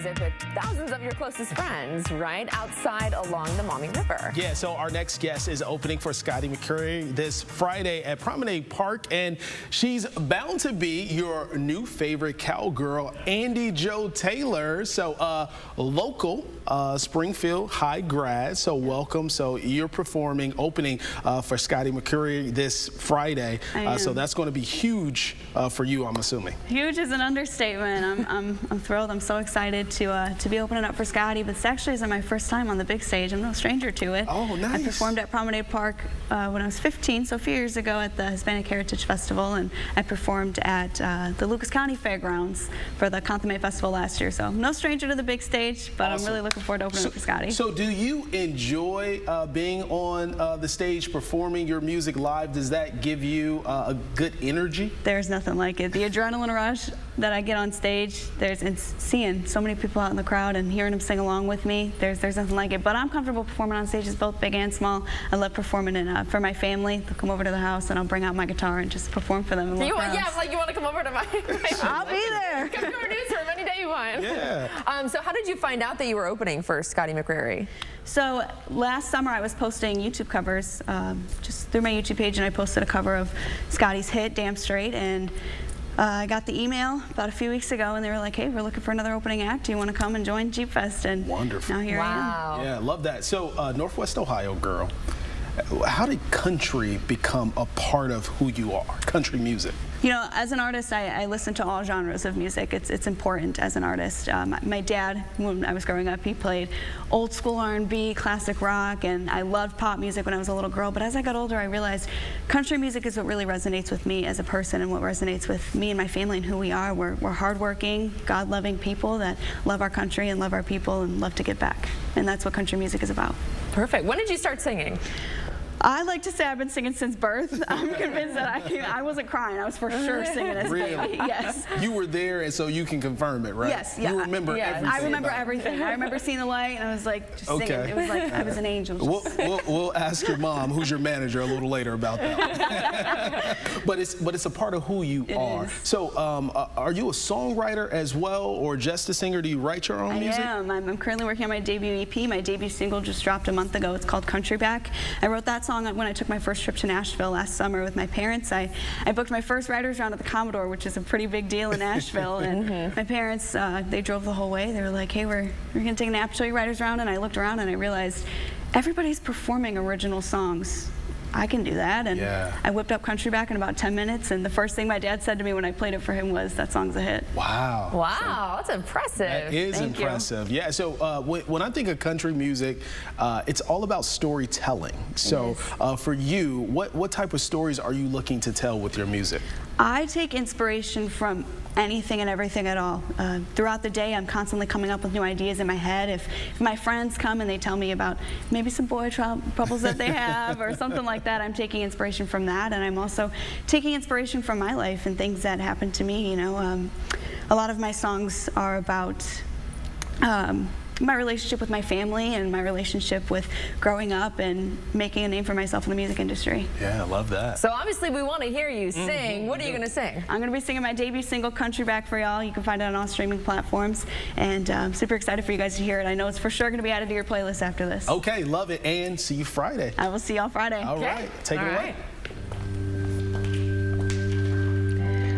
music with thousands of your closest friends, right, outside along the Maumee River. Yeah, so our next guest is opening for Scotty McCreery this Friday at Promenade Park, and she's bound to be your new favorite cowgirl, Andi Jo Taylor. So local Springfield High grad, so welcome. So you're performing, opening for Scotty McCreery this Friday. So that's going to be huge for you, I'm assuming. Huge is an understatement. I'm thrilled. I'm so excited to be opening up for Scotty, but this actually isn't my first time on the big stage. I'm no stranger to it. Oh, nice. I performed at Promenade Park when I was 15, so a few years ago at the Hispanic Heritage Festival, and I performed at the Lucas County Fairgrounds for the Consomme Festival last year. So no stranger to the big stage, but awesome. I'm really looking forward to opening up for Scotty. So do you enjoy being on the stage, performing your music live? Does that give you a good energy? There's nothing like it. The adrenaline rush that I get on stage, it's seeing so many people out in the crowd and hearing them sing along with me, there's nothing like it. But I'm comfortable performing on stages, both big and small. I love performing for my family. They'll come over to the house and I'll bring out my guitar and just perform for them. Yeah, like you want to come over to my I'll be there. Come to our newsroom any day you want. Yeah. So how did you find out that you were opening for Scotty McCreery? So last summer I was posting YouTube covers just through my YouTube page, and I posted a cover of Scotty's hit, Damn Straight, and I got the email about a few weeks ago, and they were like, hey, we're looking for another opening act. Do you want to come and join Jeep Fest? And wonderful. Now here I am. Yeah, love that. So Northwest Ohio girl, how did country become a part of who you are, country music? You know, as an artist, I listen to all genres of music. It's important as an artist. My dad, when I was growing up, he played old school R&B, classic rock, and I loved pop music when I was a little girl. But as I got older, I realized country music is what really resonates with me as a person, and what resonates with me and my family and who we are. We're hardworking, God-loving people that love our country and love our people and love to give back. And that's what country music is about. Perfect. When did you start singing? I like to say I've been singing since birth. I'm convinced that I wasn't crying. I was for sure singing as a baby. Yes. You were there, and so you can confirm it, right? Yes. Yeah. You remember everything. I remember everything. I remember seeing the light, and I was like just singing. It was like I was an angel. We'll ask your mom, who's your manager, a little later about that. but it's a part of who you are. So are you a songwriter as well, or just a singer? Do you write your own music? I am. I'm currently working on my debut EP. My debut single just dropped a month ago. It's called Country Back. I wrote that song when I took my first trip to Nashville last summer with my parents. I booked my first writer's round at the Commodore, which is a pretty big deal in Nashville. And my parents, they drove the whole way. They were like, hey, we're going to take a nap, show you writer's round. And I looked around and I realized everybody's performing original songs. I can do that. And I whipped up Country Back in about 10 minutes, and the first thing my dad said to me when I played it for him was, that song's a hit. Wow. Wow, that's impressive. That is impressive. Yeah, so when I think of country music, it's all about storytelling. So for you, what type of stories are you looking to tell with your music? I take inspiration from anything and everything at all. Throughout the day, I'm constantly coming up with new ideas in my head. If my friends come and they tell me about maybe some boy troubles that they have or something like that, I'm taking inspiration from that. And I'm also taking inspiration from my life and things that happened to me. You know, a lot of my songs are about my relationship with my family and my relationship with growing up and making a name for myself in the music industry. Yeah, I love that. So obviously we want to hear you sing. What are you going to sing? I'm going to be singing my debut single, Country Back, for y'all. You can find it on all streaming platforms, and I'm super excited for you guys to hear it. I know it's for sure going to be added to your playlist after this. Okay, love it, and see you Friday. I will see y'all Friday. All right, take it away.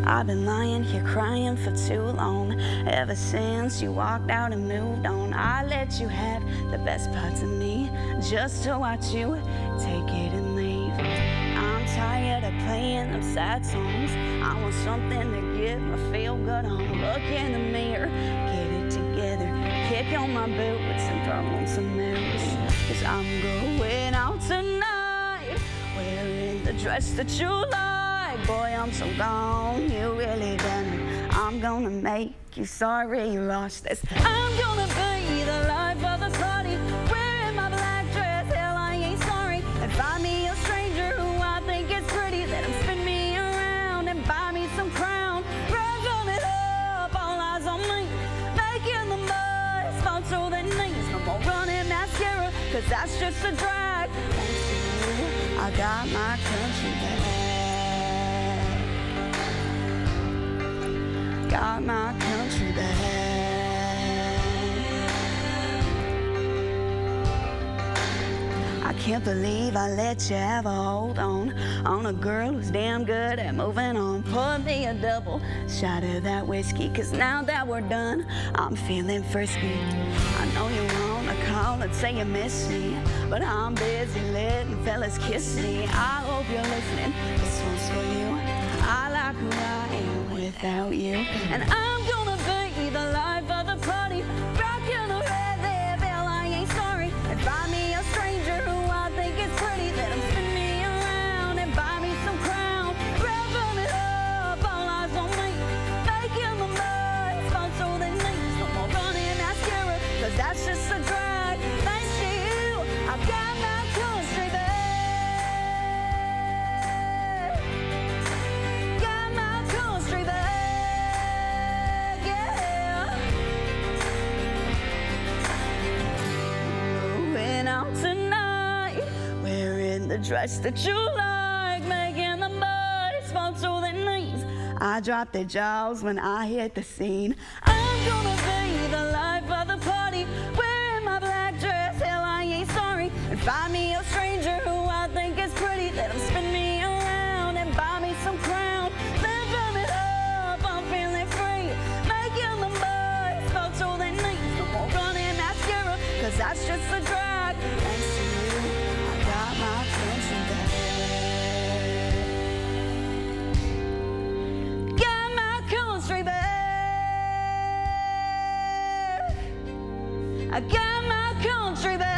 I've been lying here crying for too long. Ever since you walked out and moved on, I let you have the best parts of me just to watch you take it and leave. I'm tired of playing them sad songs. I want something to get my feel good on. Look in the mirror, get it together, kick on my boots and throw on some moves. 'Cause I'm going out tonight wearing the dress that you like. Boy, I'm so gone, you really done it. I'm gonna make you sorry you lost this. I'm gonna be the life of the party, wearing my black dress. Hell, I ain't sorry. And find me a stranger who I think is pretty. Let him spin me around and buy me some crown. Revving it up, all eyes on me. Making the most, fall to their knees. No more running mascara, 'cause that's just a drag. I got my country back. Got my country back. can't believe I let you have a hold on a girl who's damn good at moving on. Pour me a double shot of that whiskey, 'cause now that we're done, I'm feeling frisky. I know you wanna call and say you miss me, but I'm busy letting fellas kiss me. I hope you're listening, this one's for you. I like who I am without you, and I'm gonna be the life of the party, rockin' the red label, I ain't sorry, and find me a stranger who I think is pretty, let him spin me around and buy me some crown, wrapping it up, all eyes on me, making the most, so they need no more running mascara, 'cause that's just a drag. Thanks to you, I've got my country back. Got my country back, yeah. Going out tonight, wearing the dress that you like, making the most fun to their knees. I drop their jaws when I hit the scene. I'm gonna be the life of the party, wearing my black dress, hell I ain't sorry, and find me a stranger who I think is pretty, let him spin me around and buy me some crown, living it up, I'm feeling free, making the most, fun to their knees, no more running mascara, 'cause that's just a drag. Thanks to you, I got my country back. Got my country back. I got my country back.